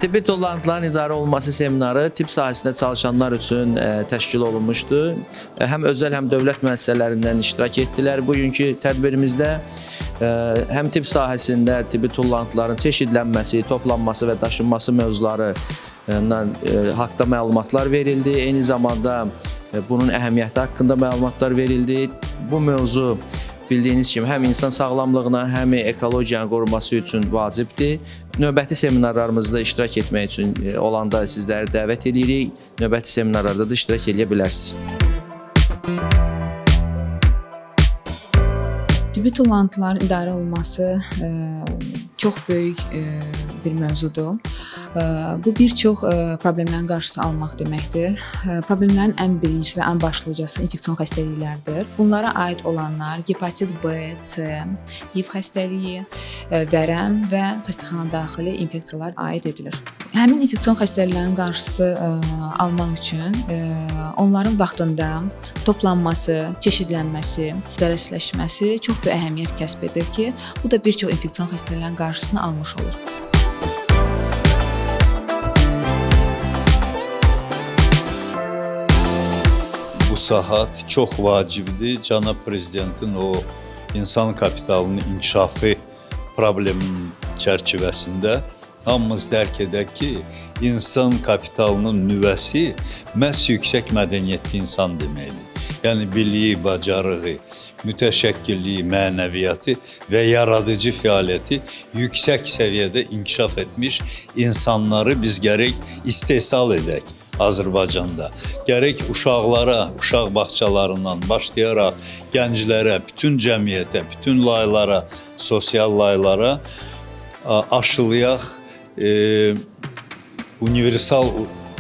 Tibbi tullantıların idarə olunması seminarı tibb sahəsində çalışanlar üçün təşkil olunmuşdu. Həm özəl, həm dövlət müəssisələrindən iştirak etdilər. Bugünkü tədbirimizdə həm tibb sahəsində tibbi tullantıların çeşidlənməsi, toplanması və daşınması mövzuları haqqında məlumatlar verildi. Eyni zamanda bunun əhəmiyyəti haqqında məlumatlar verildi. Bu mövzu bildiyiniz kimi həm insan sağlamlığına, həm ekologiyanın qorunması üçün vacibdir. Növbəti seminarlarımızda iştirak etmək üçün olanda sizləri dəvət edirik. Növbəti seminarlarda da iştirak edə bilərsiniz. Tibbi tullantıların idarə olunması çox böyük bir mövzudur. Bu bir çox problemlərin qarşısını almaq deməkdir. Problemlərin ən birincisi və ən başlıcası infeksion xəstəliklərdir. Bunlara aid olanlar hepatit B, C, HIV xəstəliyi, vərəm və xəstəxana daxili infeksiyalar aid edilir. Həmin infeksion xəstəliklərin qarşısı almaq üçün onların vaxtında toplanması, çeşidlənməsi, zərərsizləşməsi çox böyük əhəmiyyət kəsb edir ki, bu da bir çox infeksion xəstəliklərin qarşısını almış olur. Bu sahat çox vacibdir. Cənab Prezidentin o insan kapitalının inkişafı probleminin çərçivəsində hamımız dərk edək ki, insan kapitalının nüvəsi məhz yüksək mədəniyyətli insan deməkdir. Yəni biliyi, bacarığı, mütəşəkkilliyi, mənəviyyatı və yaradıcı fəaliyyəti yüksək səviyyədə inkişaf etmiş insanları biz gərək istehsal edək. Azərbaycanda. Gərək uşaqlara, uşaq bağçalarından başlayaraq gənclərə, bütün cəmiyyətə, bütün laylara, sosial laylara aşılayaq universal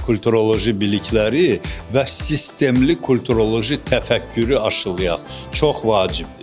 kulturoloji bilikləri və sistemli kulturoloji təfəkkürü aşılayaq. Çox vacibdir.